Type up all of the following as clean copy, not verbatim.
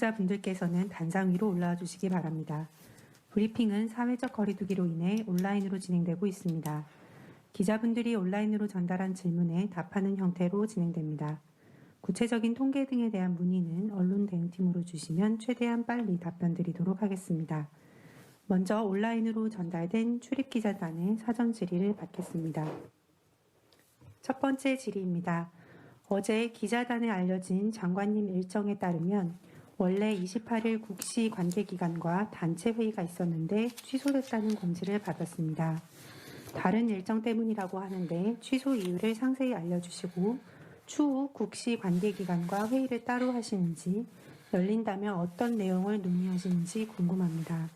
당사자분들께서는 단상 위로 올라와 주시기 바랍니다. 브리핑은 사회적 거리두기로 인해 온라인으로 진행되고 있습니다. 기자분들이 온라인으로 전달한 질문에 답하는 형태로 진행됩니다. 구체적인 통계 등에 대한 문의는 언론 대응팀으로 주시면 최대한 빨리 답변 드리도록 하겠습니다. 먼저 온라인으로 전달된 출입기자단의 사전 질의를 받겠습니다. 첫 번째 질의입니다. 어제 기자단에 알려진 장관님 일정에 따르면 원래 28일 국시 관계기관과 단체 회의가 있었는데 취소됐다는 공지를 받았습니다. 다른 일정 때문이라고 하는데 취소 이유를 상세히 알려주시고 추후 국시 관계기관과 회의를 따로 하시는지, 열린다면 어떤 내용을 논의하시는지 궁금합니다.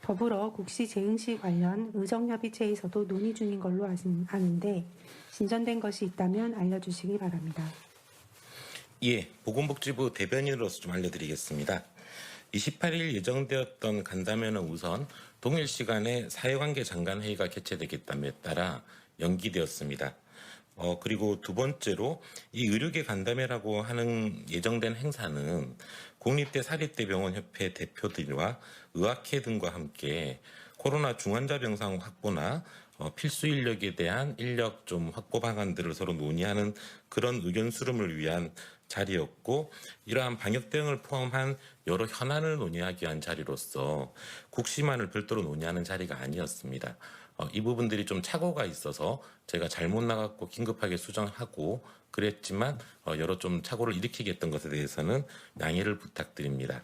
더불어 국시 재응시 관련 의정협의체에서도 논의 중인 걸로 아는데 진전된 것이 있다면 알려주시기 바랍니다. 예, 보건복지부 대변인으로서 좀 알려드리겠습니다. 28일 예정되었던 간담회는 우선 동일 시간에 사회관계 장관회의가 개최되겠다에 따라 연기되었습니다. 그리고 두 번째로 이 의료계 간담회라고 하는 예정된 행사는 국립대 사립대병원협회 대표들과 의학회 등과 함께 코로나 중환자 병상 확보나 필수 인력에 대한 인력 좀 확보 방안들을 서로 논의하는 그런 의견 수렴을 위한 자리였고, 이러한 방역 대응을 포함한 여러 현안을 논의하기 위한 자리로서 국시만을 별도로 논의하는 자리가 아니었습니다. 이 부분들이 좀 착오가 있어서 제가 잘못 나갔고 긴급하게 수정하고 그랬지만 여러 좀 착오를 일으키게 했던 것에 대해서는 양해를 부탁드립니다.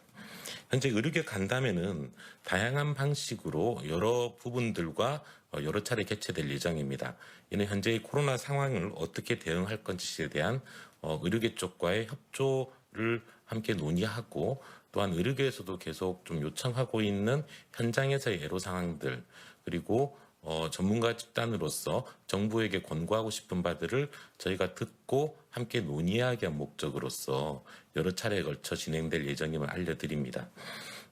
현재 의료계 간담회는 다양한 방식으로 여러 부분들과 여러 차례 개최될 예정입니다. 이는 현재의 코로나 상황을 어떻게 대응할 건지에 대한 의료계 쪽과의 협조를 함께 논의하고, 또한 의료계에서도 계속 좀 요청하고 있는 현장에서의 애로 상황들, 그리고 전문가 집단으로서 정부에게 권고하고 싶은 바들을 저희가 듣고 함께 논의하기 위한 목적으로서 여러 차례에 걸쳐 진행될 예정임을 알려드립니다.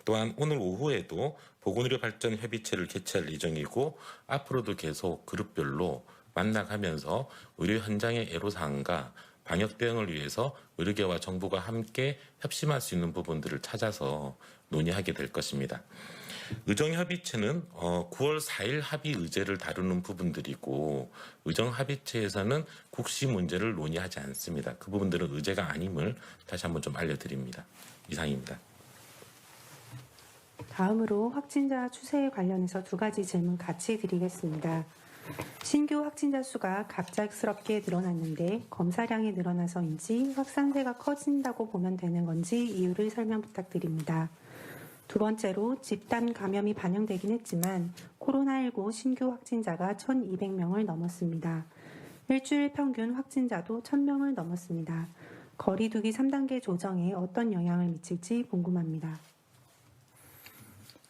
또한 오늘 오후에도 보건의료발전협의체를 개최할 예정이고, 앞으로도 계속 그룹별로 만나가면서 의료 현장의 애로사항과 방역 대응을 위해서 의료계와 정부가 함께 협심할 수 있는 부분들을 찾아서 논의하게 될 것입니다. 의정협의체는 9월 4일 합의 의제를 다루는 부분들이고, 의정합의체에서는 국시 문제를 논의하지 않습니다. 그 부분들은 의제가 아님을 다시 한번 좀 알려드립니다. 이상입니다. 다음으로 확진자 추세에 관련해서 두 가지 질문 같이 드리겠습니다. 신규 확진자 수가 갑작스럽게 늘어났는데 검사량이 늘어나서인지 확산세가 커진다고 보면 되는 건지 이유를 설명 부탁드립니다. 두 번째로 집단 감염이 반영되긴 했지만 코로나19 신규 확진자가 1,200명을 넘었습니다. 일주일 평균 확진자도 1,000명을 넘었습니다. 거리두기 3단계 조정에 어떤 영향을 미칠지 궁금합니다.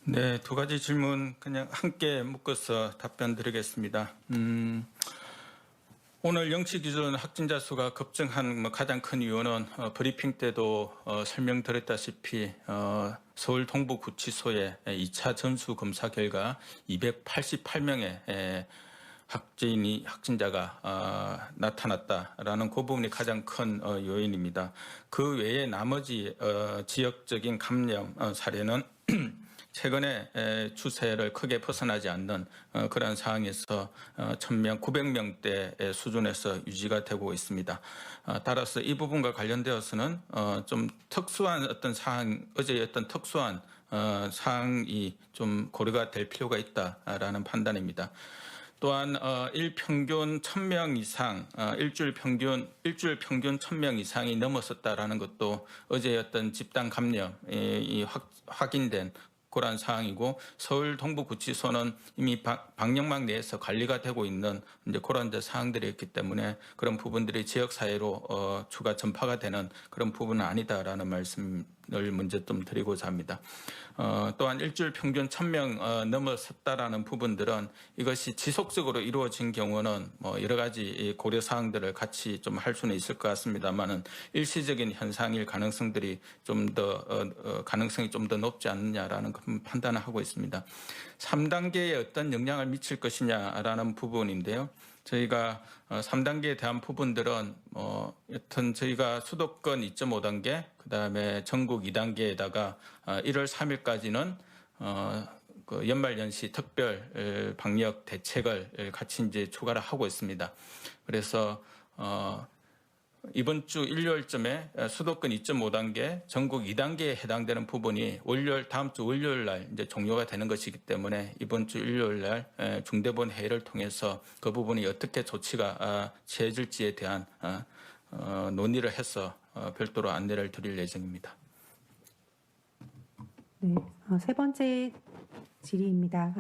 네, 두 가지 질문 그냥 함께 묶어서 답변 드리겠습니다. 오늘 0시 기준 확진자 수가 급증한 가장 큰 이유는 브리핑 때도 설명드렸다시피 서울 동부구치소의 2차 전수 검사 결과 288명의 확진자가 나타났다라는 그 부분이 가장 큰 요인입니다. 그 외에 나머지 지역적인 감염 사례는 최근에 추세를 크게 벗어나지 않는 그런 상황에서 1,000명, 900명대 수준에서 유지가 되고 있습니다. 따라서 이 부분과 관련되어서는 좀 특수한 어떤 상황, 어제의 어떤 특수한 상황이 좀 고려가 될 필요가 있다라는 판단입니다. 또한 일평균 1,000명 이상, 일주일 평균 1,000명 이상이 넘었었다라는 것도 어제의 어떤 집단 감염이 확인된 그런 상황이고, 서울 동부구치소는 이미 방역망 내에서 관리가 되고 있는 이제 그런 사항들이었기 때문에 그런 부분들이 지역사회로 추가 전파가 되는 그런 부분은 아니다라는 말씀을 먼저 좀 드리고자 합니다. 또한 일주일 평균 1,000명 넘어섰다라는 부분들은 이것이 지속적으로 이루어진 경우는 여러 가지 고려 사항들을 같이 좀 할 수는 있을 것 같습니다만은 일시적인 현상일 가능성들이 가능성이 좀 더 높지 않느냐라는 판단을 하고 있습니다. 3단계에 어떤 영향을 미칠 것이냐라는 부분인데요. 저희가 3단계에 대한 부분들은 여튼 저희가 수도권 2.5단계, 그다음에 전국 2단계에다가 1월 3일까지는 그 연말연시 특별 방역 대책을 같이 이제 추가를 하고 있습니다. 그래서 이번 주 일요일쯤에 수도권 2.5단계, 전국 2단계에 해당되는 부분이 다음 주 월요일 날 이제 종료가 되는 것이기 때문에 이번 주 일요일 날 중대본 회의를 통해서 그 부분이 어떻게 조치가 취해질지에 대한 논의를 해서 별도로 안내를 드릴 예정입니다. 네, 네 번째 질의입니다.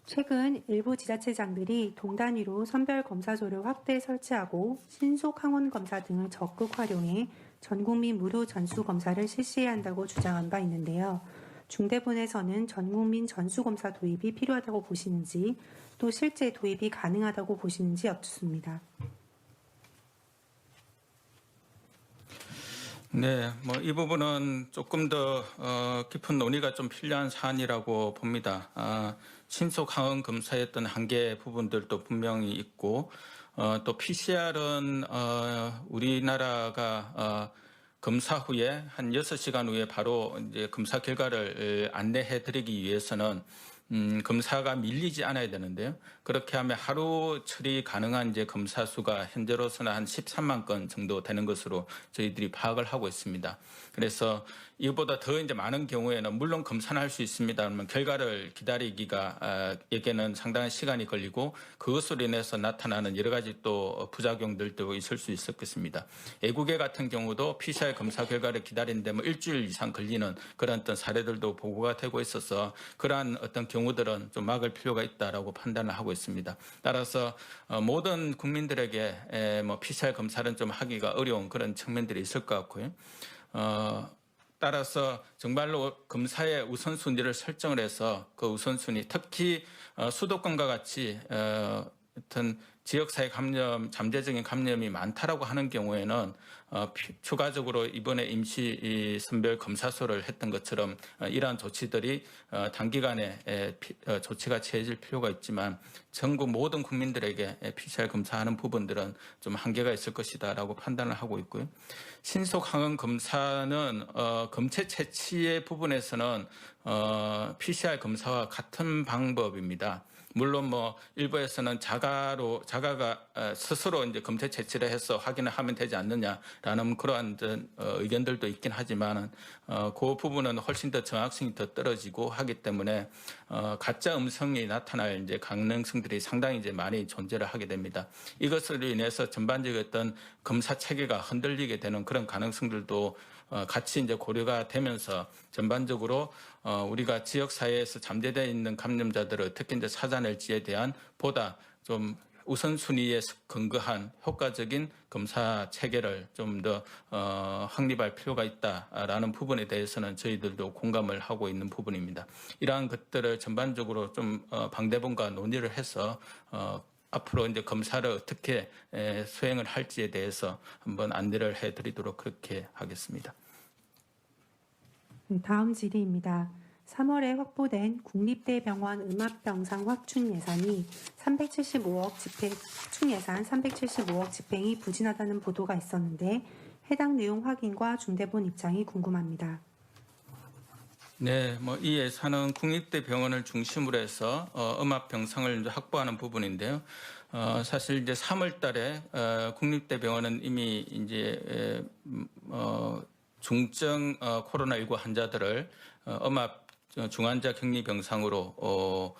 최근 일부 지자체장들이 동단위로 선별검사소를 확대 설치하고 신속 항원 검사 등을 적극 활용해 전국민 무료 전수검사를 실시해야 한다고 주장한 바 있는데요. 중대본에서는 전국민 전수검사 도입이 필요하다고 보시는지, 또 실제 도입이 가능하다고 보시는지 여쭙습니다. 네, 이 부분은 조금 더 깊은 논의가 좀 필요한 사안이라고 봅니다. 신속 항원 검사의 어떤 한계 부분들도 분명히 있고, 또 PCR은 우리나라가 검사 후에 한 6시간 후에 바로 이제 검사 결과를 안내해 드리기 위해서는 검사가 밀리지 않아야 되는데요. 그렇게 하면 하루 처리 가능한 이제 검사 수가 현재로서는 한 13만 건 정도 되는 것으로 저희들이 파악을 하고 있습니다. 그래서 이보다 더 이제 많은 경우에는 물론 검사는 할 수 있습니다만 결과를 기다리기가 에게는 상당한 시간이 걸리고 그것으로 인해서 나타나는 여러 가지 또 부작용들도 있을 수 있었겠습니다. 애국에 같은 경우도 PCR 검사 결과를 기다리는데 일주일 이상 걸리는 그런 어떤 사례들도 보고가 되고 있어서 그러한 어떤 경우들은 좀 막을 필요가 있다라고 판단을 하고 있습니다. 따라서 모든 국민들에게 PCR 검사는 좀 하기가 어려운 그런 측면들이 있을 것 같고요. 따라서 정말로 검사의 우선순위를 설정을 해서 그 우선순위, 특히 수도권과 같이 어떤 지역사회 감염, 잠재적인 감염이 많다라고 하는 경우에는 추가적으로 이번에 임시 선별 검사소를 했던 것처럼 이러한 조치들이 단기간에 조치가 취해질 필요가 있지만 전국 모든 국민들에게 PCR 검사하는 부분들은 좀 한계가 있을 것이다라고 판단을 하고 있고요. 신속 항원 검사는 검체 채취의 부분에서는 PCR 검사와 같은 방법입니다. 물론 일부에서는 자가가 스스로 이제 검체 채취를 해서 확인을 하면 되지 않느냐라는 그러한 의견들도 있긴 하지만은 그 부분은 훨씬 더 정확성이 더 떨어지고 하기 때문에 가짜 음성이 나타날 이제 가능성들이 상당히 이제 많이 존재를 하게 됩니다. 이것으로 인해서 전반적인 어떤 검사 체계가 흔들리게 되는 그런 가능성들도 같이 이제 고려가 되면서 전반적으로 우리가 지역 사회에서 잠재되어 있는 감염자들을 어떻게 이제 찾아낼지에 대한 보다 좀 우선순위에 근거한 효과적인 검사 체계를 좀 더 확립할 필요가 있다라는 부분에 대해서는 저희들도 공감을 하고 있는 부분입니다. 이러한 것들을 전반적으로 좀 방대본과 논의를 해서 앞으로 이제 검사를 어떻게 수행을 할지에 대해서 한번 안내를 해드리도록 그렇게 하겠습니다. 네, 다음 질의입니다. 3월에 확보된 국립대병원 음압병상 확충 예산이 375억 집행이 부진하다는 보도가 있었는데 해당 내용 확인과 중대본 입장이 궁금합니다. 네, 이 예산은 국립대병원을 중심으로 해서 음압병상을 이제 확보하는 부분인데요. 사실 이제 3월달에 국립대병원은 이미 이제 중증 코로나19 환자들을 음압 중환자 격리 병상으로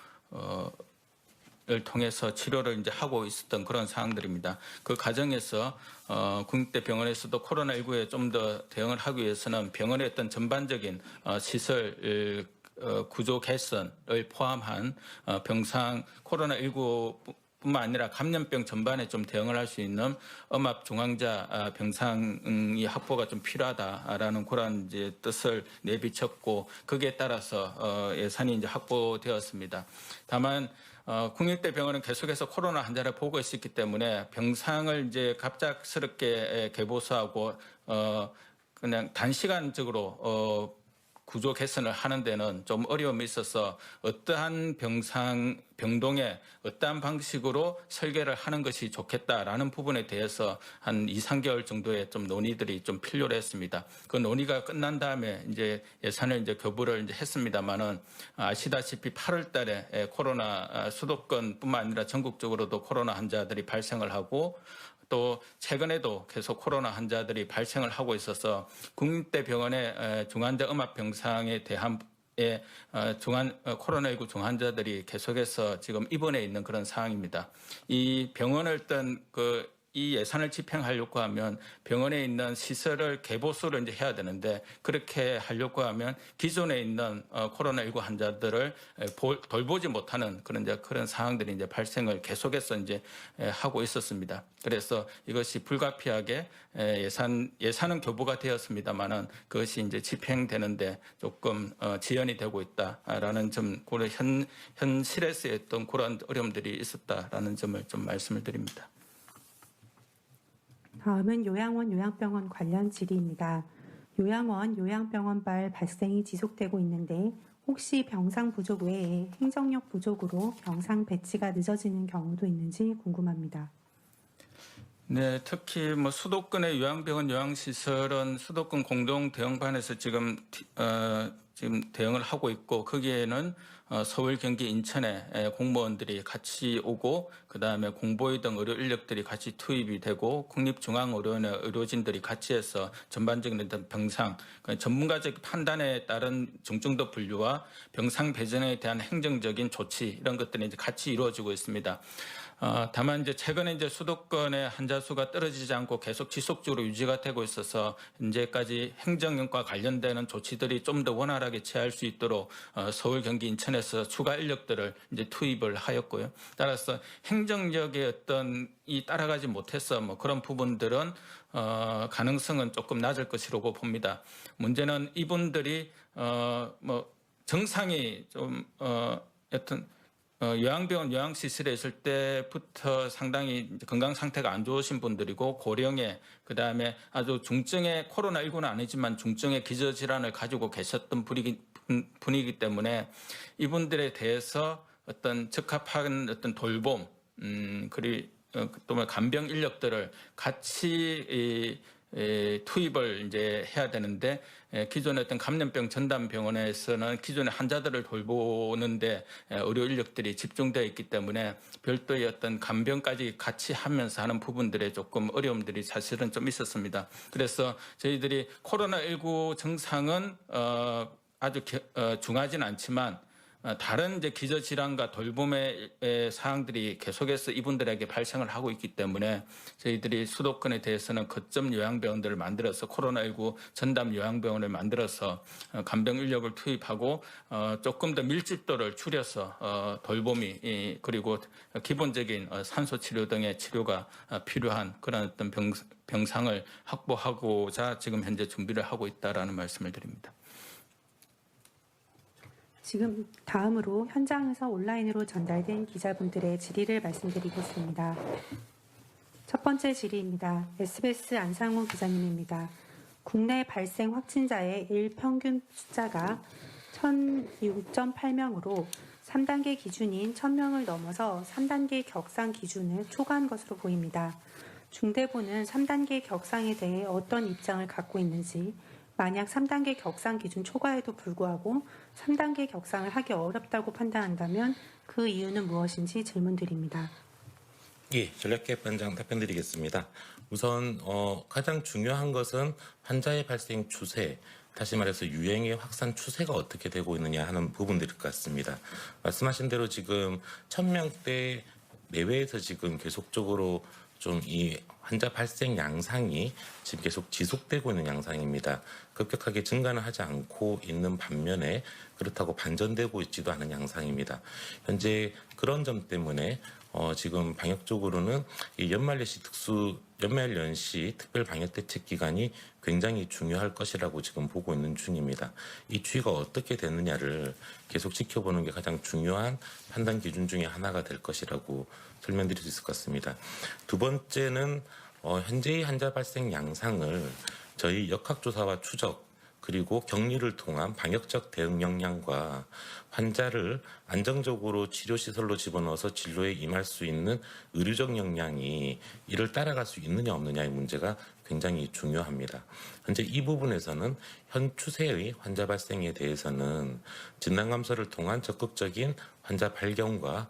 를 통해서 치료를 이제 하고 있었던 그런 사항들입니다. 그 과정에서 국립대병원에서도 코로나19에 좀 더 대응을 하기 위해서는 병원의 어떤 전반적인 시설 구조 개선을 포함한 병상 코로나19 뿐만 아니라 감염병 전반에 좀 대응을 할 수 있는 음압 중환자 병상이 확보가 좀 필요하다라는 그런 이제 뜻을 내비쳤고 거기에 따라서 예산이 이제 확보되었습니다. 다만 국립대병원은 계속해서 코로나 환자를 보고 있었기 때문에 병상을 이제 갑작스럽게 개보수하고 그냥 단시간적으로 구조 개선을 하는 데는 좀 어려움이 있어서 어떠한 병동에 어떠한 방식으로 설계를 하는 것이 좋겠다라는 부분에 대해서 한 2~3개월 정도의 좀 논의들이 좀 필요로 했습니다. 그 논의가 끝난 다음에 이제 예산을 이제 교부를 이제 했습니다만은 아시다시피 8월 달에 코로나 수도권뿐만 아니라 전국적으로도 코로나 환자들이 발생을 하고 또 최근에도 계속 코로나 환자들이 발생을 하고 있어서 국립대병원의 중환자 음압 병상에 대한 코로나19 중환자들이 계속해서 지금 입원해 있는 그런 상황입니다. 이 병원을 이 예산을 집행하려고 하면 병원에 있는 시설을 개보수를 이제 해야 되는데 그렇게 하려고 하면 기존에 있는 코로나19 환자들을 돌보지 못하는 그런 상황들이 이제 발생을 계속해서 이제 하고 있었습니다. 그래서 이것이 불가피하게 예산은 교부가 되었습니다만은 그것이 이제 집행되는데 조금 지연이 되고 있다라는 점, 현실에서의 어떤 그런 어려움들이 있었다라는 점을 좀 말씀을 드립니다. 다음은 요양원, 요양병원 관련 질의입니다. 요양원, 요양병원발 발생이 지속되고 있는데 혹시 병상 부족 외에 행정력 부족으로 병상 배치가 늦어지는 경우도 있는지 궁금합니다. 네, 특히 뭐 수도권의 요양병원, 요양시설은 수도권 공동 대응반에서 지금 대응을 하고 있고 거기에는 서울, 경기, 인천의 공무원들이 같이 오고 그다음에 공보의 등 의료 인력들이 같이 투입이 되고 국립중앙의료원의 의료진들이 같이 해서 전반적인 병상, 전문가적 판단에 따른 중증도 분류와 병상 배정에 대한 행정적인 조치 이런 것들이 이제 같이 이루어지고 있습니다. 다만 이제 최근에 이제 수도권의 환자 수가 떨어지지 않고 계속 지속적으로 유지가 되고 있어서 현재까지 행정력과 관련되는 조치들이 좀 더 원활하게 취할 수 있도록 서울, 경기, 인천에서 추가 인력들을 이제 투입을 하였고요. 따라서 행정력의 어떤 따라가지 못해서 뭐 그런 부분들은 가능성은 조금 낮을 것이라고 봅니다. 문제는 이분들이 뭐 정상이 좀 여튼 요양병원, 요양시설에 있을 때부터 상당히 건강 상태가 안 좋으신 분들이고 고령의 그다음에 아주 중증의 코로나19는 아니지만 중증의 기저질환을 가지고 계셨던 분이기 때문에 이분들에 대해서 어떤 적합한 어떤 돌봄 그리고 또 간병 인력들을 같이 투입을 이제 해야 되는데 기존의 어떤 감염병 전담병원에서는 기존의 환자들을 돌보는데 의료 인력들이 집중되어 있기 때문에 별도의 어떤 간병까지 같이 하면서 하는 부분들에 조금 어려움들이 사실은 좀 있었습니다. 그래서 저희들이 코로나19 증상은 아주 중하진 않지만 다른 이제 기저질환과 돌봄의 사항들이 계속해서 이분들에게 발생을 하고 있기 때문에 저희들이 수도권에 대해서는 거점 요양병원들을 만들어서 코로나19 전담 요양병원을 만들어서 간병 인력을 투입하고 조금 더 밀집도를 줄여서 돌봄이 그리고 기본적인 산소 치료 등의 치료가 필요한 그런 어떤 병상을 확보하고자 지금 현재 준비를 하고 있다라는 말씀을 드립니다. 지금 다음으로 현장에서 온라인으로 전달된 기자분들의 질의를 말씀드리겠습니다. 첫 번째 질의입니다. SBS 안상우 기자님입니다. 국내 발생 확진자의 일 평균 숫자가 1,006.8명으로 3단계 기준인 1,000명을 넘어서 3단계 격상 기준을 초과한 것으로 보입니다. 중대본은 3단계 격상에 대해 어떤 입장을 갖고 있는지, 만약 3단계 격상 기준 초과에도 불구하고 3단계 격상을 하기 어렵다고 판단한다면 그 이유는 무엇인지 질문드립니다. 예, 전략개혁반장 답변드리겠습니다. 우선 가장 중요한 것은 환자의 발생 추세, 다시 말해서 유행의 확산 추세가 어떻게 되고 있느냐 하는 부분들일 것 같습니다. 말씀하신 대로 지금 1,000명대 내외에서 지금 계속적으로 좀 이 환자 발생 양상이 지금 계속 지속되고 있는 양상입니다. 급격하게 증가는 하지 않고 있는 반면에 그렇다고 반전되고 있지도 않은 양상입니다. 현재 그런 점 때문에 지금 방역적으로는 이 연말연시 특별 방역 대책 기간이 굉장히 중요할 것이라고 지금 보고 있는 중입니다. 이 추이가 어떻게 되느냐를 계속 지켜보는 게 가장 중요한 판단 기준 중에 하나가 될 것이라고 설명드릴 수 있을 것 같습니다. 두 번째는 현재의 환자 발생 양상을 저희 역학조사와 추적 그리고 격리를 통한 방역적 대응 역량과 환자를 안정적으로 치료시설로 집어넣어서 진료에 임할 수 있는 의료적 역량이 이를 따라갈 수 있느냐 없느냐의 문제가 굉장히 중요합니다. 현재 이 부분에서는 현 추세의 환자 발생에 대해서는 진단감사를 통한 적극적인 환자 발견과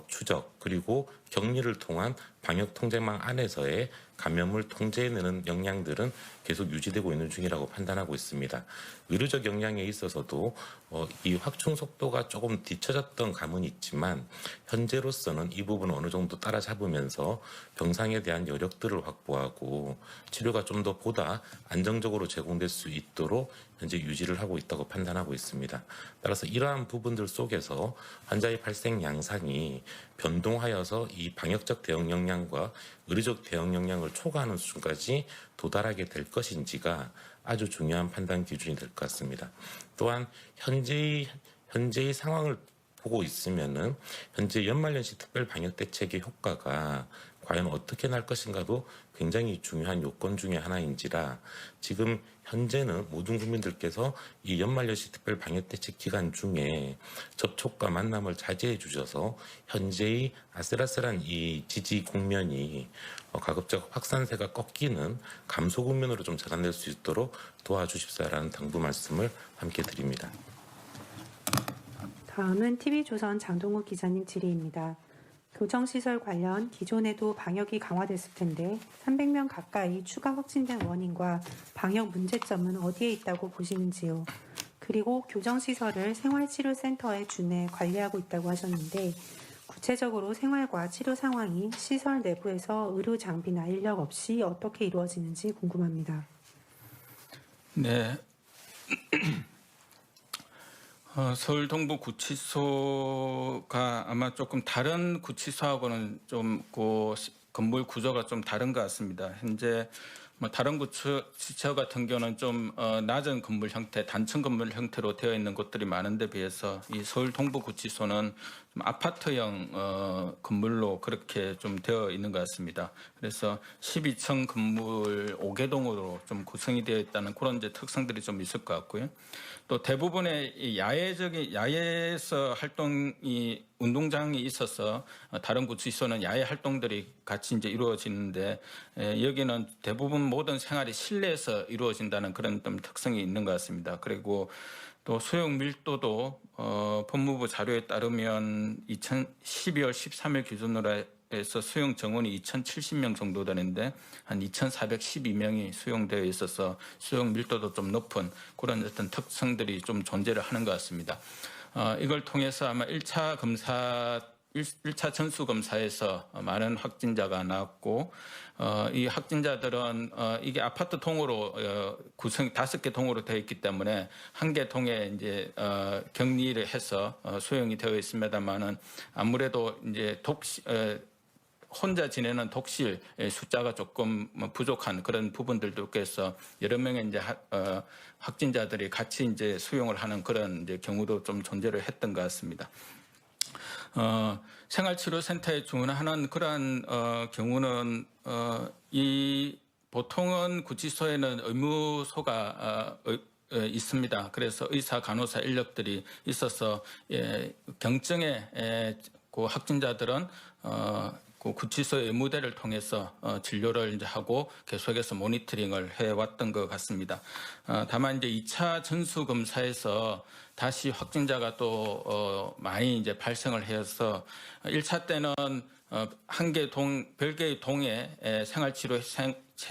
추적 그리고 격리를 통한 방역 통제망 안에서의 감염을 통제해내는 역량들은 계속 유지되고 있는 중이라고 판단하고 있습니다. 의료적 역량에 있어서도 이 확충 속도가 조금 뒤처졌던 감은 있지만 현재로서는 이 부분을 어느 정도 따라잡으면서 병상에 대한 여력들을 확보하고 치료가 좀 더 보다 안정적으로 제공될 수 있도록 현재 유지를 하고 있다고 판단하고 있습니다. 따라서 이러한 부분들 속에서 환자의 발생 양상이 변동하여서 이 방역적 대응 역량과 의료적 대응 역량을 초과하는 수준까지 도달하게 될 것인지가 아주 중요한 판단 기준이 될 것 같습니다. 또한 현재의 상황을 보고 있으면은 현재 연말연시 특별 방역 대책의 효과가 과연 어떻게 날 것인가도 굉장히 중요한 요건 중에 하나인지라 지금 현재는 모든 국민들께서 이 연말연시 특별 방역 대책 기간 중에 접촉과 만남을 자제해 주셔서 현재의 아슬아슬한 이 지지 국면이 가급적 확산세가 꺾이는 감소 국면으로 좀 전환될 수 있도록 도와주십사라는 당부 말씀을 함께 드립니다. 다음은 TV조선 장동욱 기자님 질의입니다. 교정시설 관련 기존에도 방역이 강화됐을 텐데 300명 가까이 추가 확진된 원인과 방역 문제점은 어디에 있다고 보시는지요? 그리고 교정시설을 생활치료센터에 준해 관리하고 있다고 하셨는데 구체적으로 생활과 치료 상황이 시설 내부에서 의료 장비나 인력 없이 어떻게 이루어지는지 궁금합니다. 네. 서울 동부 구치소가 아마 조금 다른 구치소하고는 좀 그 건물 구조가 좀 다른 것 같습니다. 현재 다른 구치소 같은 경우는 좀 낮은 건물 형태, 단층 건물 형태로 되어 있는 곳들이 많은데 비해서 이 서울 동부 구치소는 좀 아파트형 건물로 그렇게 좀 되어 있는 것 같습니다. 그래서 12층 건물 5개동으로 좀 구성이 되어 있다는 그런 이제 특성들이 좀 있을 것 같고요. 또 대부분의 이 야외에서 활동이 운동장이 있어서 다른 구치소는 야외 활동들이 같이 이제 이루어지는데 여기는 대부분 모든 생활이 실내에서 이루어진다는 그런 좀 특성이 있는 것 같습니다. 그리고 또 수용 밀도도 법무부 자료에 따르면 12월 13일 기준으로 해서 수용 정원이 2,070명 정도 되는데 한 2,412명이 수용되어 있어서 수용 밀도도 좀 높은 그런 어떤 특성들이 좀 존재를 하는 것 같습니다. 이걸 통해서 아마 1차 전수검사에서 많은 확진자가 나왔고, 이 확진자들은, 이게 아파트 동으로, 구성 5개 동으로 되어 있기 때문에, 1개 동에 이제, 격리를 해서 수용이 되어 있습니다만은, 아무래도 이제 혼자 지내는 독실 숫자가 조금 부족한 그런 부분들도 있어서 여러 명의 이제 확진자들이 같이 이제 수용을 하는 그런 이제 경우도 좀 존재를 했던 것 같습니다. 생활치료센터에 주문하는 그러한 경우는 이 보통은 구치소에는 의무소가 있습니다. 그래서 의사, 간호사 인력들이 있어서 경증의 그 확진자들은 그 구치소의 의무대를 통해서 진료를 이제 하고 계속해서 모니터링을 해왔던 것 같습니다. 다만 이제 2차 전수 검사에서 다시 확진자가 또 많이 이제 발생을 해서 1차 때는 별개의 동에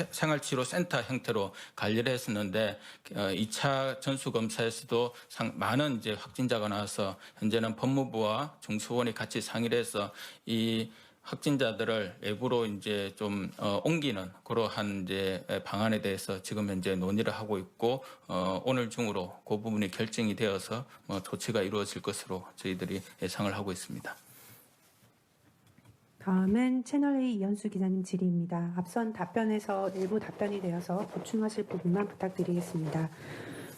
생활치료센터 형태로 관리를 했었는데 2차 전수검사에서도 많은 이제 확진자가 나와서 현재는 법무부와 중수원이 같이 상의를 해서 이 확진자들을 외부로 이제 좀 옮기는 그러한 이제 방안에 대해서 지금 현재 논의를 하고 있고 오늘 중으로 그 부분이 결정이 되어서 조치가 이루어질 것으로 저희들이 예상을 하고 있습니다. 다음은 채널A 이현수 기자님 질의입니다. 앞선 답변에서 일부 답변이 되어서 보충하실 부분만 부탁드리겠습니다.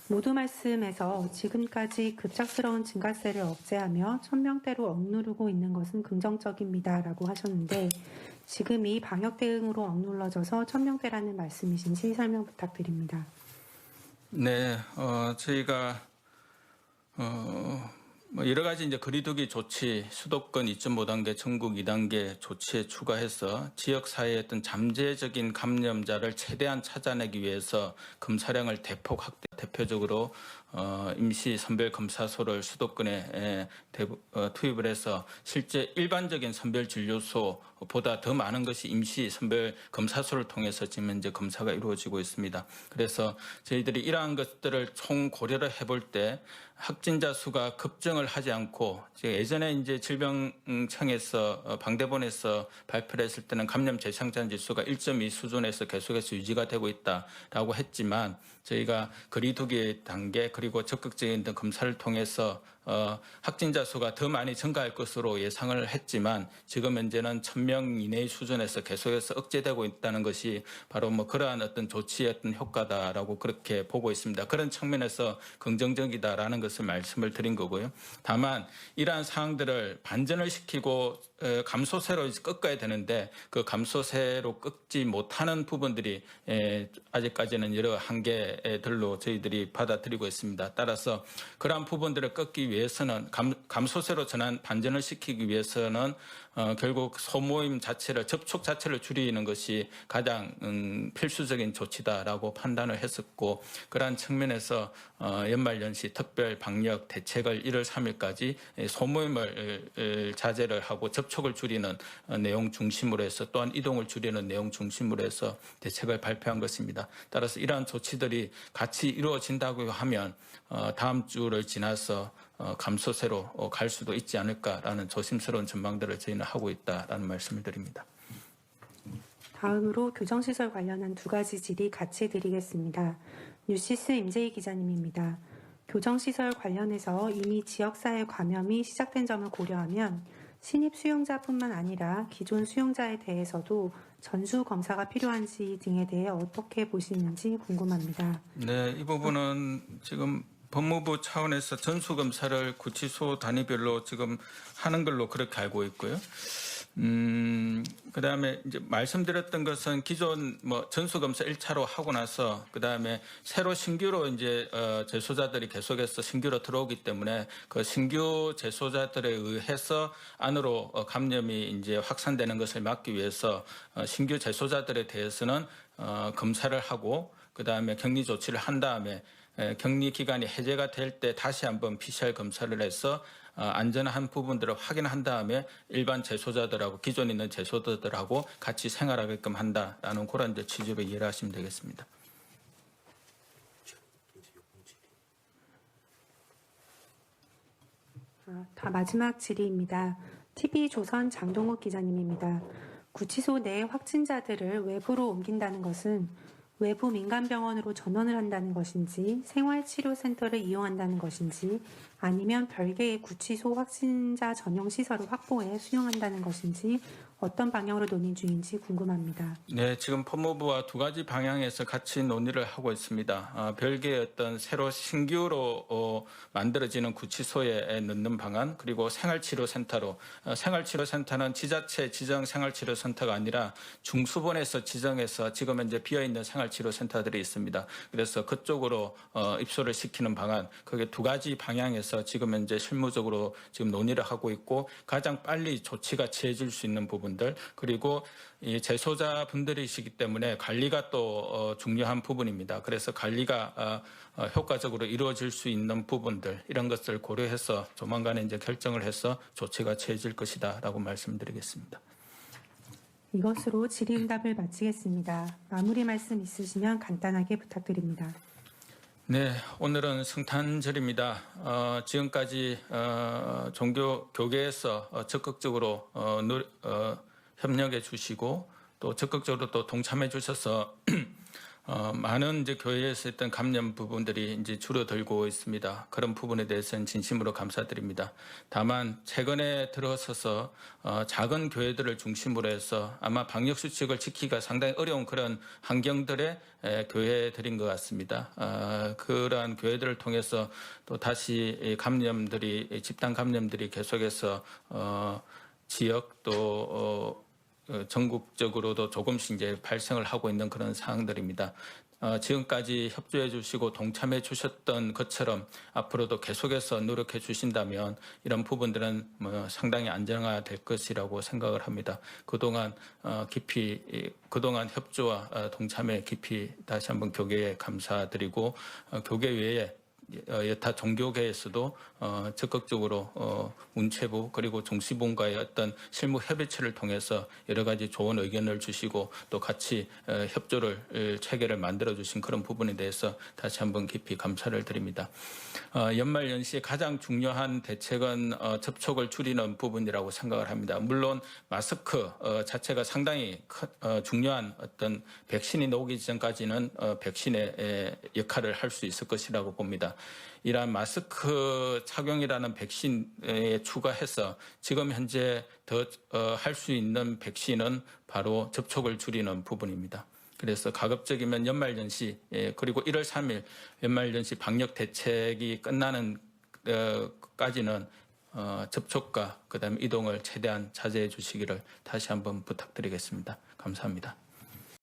모두 말씀에서 지금까지 급작스러운 증가세를 억제하며 1000명대로 억누르고 있는 것은 긍정적입니다라고 하셨는데 지금 이 방역 대응으로 억눌러져서 1000명대라는 말씀이신지 설명 부탁드립니다. 네, 저희가 뭐 여러 가지 이제 거리두기 조치, 수도권 2.5단계, 전국 2단계 조치에 추가해서 지역 사회의 어떤 잠재적인 감염자를 최대한 찾아내기 위해서 검사량을 대폭 확대, 대표적으로 임시 선별 검사소를 수도권에 투입을 해서 실제 일반적인 선별 진료소보다 더 많은 것이 임시 선별 검사소를 통해서 지금 현재 검사가 이루어지고 있습니다. 그래서 저희들이 이러한 것들을 총 고려를 해볼 때 확진자 수가 급증을 하지 않고 예전에 이제 질병청에서 방대본에서 발표를 했을 때는 감염 재생산 지수가 1.2 수준에서 계속해서 유지가 되고 있다라고 했지만 저희가 거리두기 단계 그리고 적극적인 검사를 통해서 확진자 수가 더 많이 증가할 것으로 예상을 했지만 지금 현재는 1,000명 이내의 수준에서 계속해서 억제되고 있다는 것이 바로 뭐 그러한 어떤 조치의 어떤 효과다라고 그렇게 보고 있습니다. 그런 측면에서 긍정적이다라는 것을 말씀을 드린 거고요. 다만 이러한 사항들을 반전을 시키고 감소세로 꺾어야 되는데 그 감소세로 꺾지 못하는 부분들이 아직까지는 여러 한계들로 저희들이 받아들이고 있습니다. 따라서 그러한 부분들을 꺾기 위해서는 감소세로 반전을 시키기 위해서는 결국 소모임 자체를 접촉 자체를 줄이는 것이 가장 필수적인 조치다라고 판단을 했었고 그러한 측면에서 연말연시 특별 방역 대책을 1월 3일까지 소모임을 자제를 하고 접촉을 줄이는 내용 중심으로 해서 또한 이동을 줄이는 내용 중심으로 해서 대책을 발표한 것입니다. 따라서 이러한 조치들이 같이 이루어진다고 하면 다음 주를 지나서 감소세로 갈 수도 있지 않을까라는 조심스러운 전망들을 저희는 하고 있다라는 말씀을 드립니다. 다음으로 교정시설 관련한 두 가지 질의 같이 드리겠습니다. 뉴시스 임재희 기자님입니다. 교정시설 관련해서 이미 지역사회 감염이 시작된 점을 고려하면 신입 수용자뿐만 아니라 기존 수용자에 대해서도 전수 검사가 필요한지 등에 대해 어떻게 보시는지 궁금합니다. 네, 이 부분은 지금 법무부 차원에서 전수검사를 구치소 단위별로 지금 하는 걸로 그렇게 알고 있고요. 그다음에 이제 말씀드렸던 것은 기존 뭐 전수검사 1차로 하고 나서 그다음에 새로 신규로 이제 재소자들이 계속해서 신규로 들어오기 때문에 그 신규 재소자들에 의해서 안으로 감염이 이제 확산되는 것을 막기 위해서 신규 재소자들에 대해서는 검사를 하고 그다음에 격리 조치를 한 다음에 격리 기간이 해제가 될 때 다시 한번 PCR 검사를 해서 안전한 부분들을 확인한 다음에 일반 재소자들하고 기존 있는 재소자들하고 같이 생활하게끔 한다라는 그런 취지로 이해를 하시면 되겠습니다. 다 마지막 질의입니다. TV조선 장동욱 기자님입니다. 구치소 내 확진자들을 외부로 옮긴다는 것은 외부 민간병원으로 전원을 한다는 것인지 생활치료센터를 이용한다는 것인지 아니면 별개의 구치소 확진자 전용 시설을 확보해 수용한다는 것인지 어떤 방향으로 논의 중인지 궁금합니다. 네, 지금 법무부와 두 가지 방향에서 같이 논의를 하고 있습니다. 별개의 어떤 새로 신규로 만들어지는 구치소에 넣는 방안 그리고 생활치료센터로 생활치료센터는 지자체 지정 생활치료센터가 아니라 중수본에서 지정해서 지금 현재 비어있는 생활치료센터들이 있습니다. 그래서 그쪽으로 입소를 시키는 방안 그게 두 가지 방향에서 지금 현재 실무적으로 지금 논의를 하고 있고 가장 빨리 조치가 취해질 수 있는 부분들 그리고 이 재소자 분들이시기 때문에 관리가 또 중요한 부분입니다. 그래서 관리가 효과적으로 이루어질 수 있는 부분들 이런 것을 고려해서 조만간에 이제 결정을 해서 조치가 취해질 것이다라고 말씀드리겠습니다. 이것으로 질의응답을 마치겠습니다. 마무리 말씀 있으시면 간단하게 부탁드립니다. 네, 오늘은 성탄절입니다. 지금까지 종교 교계에서 적극적으로 협력해 주시고 또 적극적으로 또 동참해 주셔서 많은 이제 교회에서 했던 감염 부분들이 이제 줄어들고 있습니다. 그런 부분에 대해서는 진심으로 감사드립니다. 다만 최근에 들어서서 작은 교회들을 중심으로 해서 아마 방역 수칙을 지키기가 상당히 어려운 그런 환경들의 교회들인 것 같습니다. 그러한 교회들을 통해서 또 다시 감염들이 집단 감염들이 계속해서 지역 또 전국적으로도 조금씩 이제 발생을 하고 있는 그런 상황들입니다. 지금까지 협조해 주시고 동참해 주셨던 것처럼 앞으로도 계속해서 노력해 주신다면 이런 부분들은 상당히 안정화될 것이라고 생각을 합니다. 그동안 그동안 협조와 동참에 깊이 다시 한번 교계에 감사드리고 교계 외에 여타 종교계에서도 적극적으로 문체부 그리고 종시본과의 어떤 실무 협의체를 통해서 여러 가지 좋은 의견을 주시고 또 같이 협조를 체계를 만들어 주신 그런 부분에 대해서 다시 한번 깊이 감사를 드립니다. 연말 연시에 가장 중요한 대책은 접촉을 줄이는 부분이라고 생각을 합니다. 물론 마스크 자체가 상당히 중요한 어떤 백신이 나오기 전까지는 백신의 역할을 할 수 있을 것이라고 봅니다. 이러한 마스크 착용이라는 백신에 추가해서 지금 현재 더 할 수 있는 백신은 바로 접촉을 줄이는 부분입니다. 그래서 가급적이면 연말연시 그리고 1월 3일 연말연시 방역 대책이 끝나는 까지는 접촉과 그다음에 이동을 최대한 자제해 주시기를 다시 한번 부탁드리겠습니다. 감사합니다.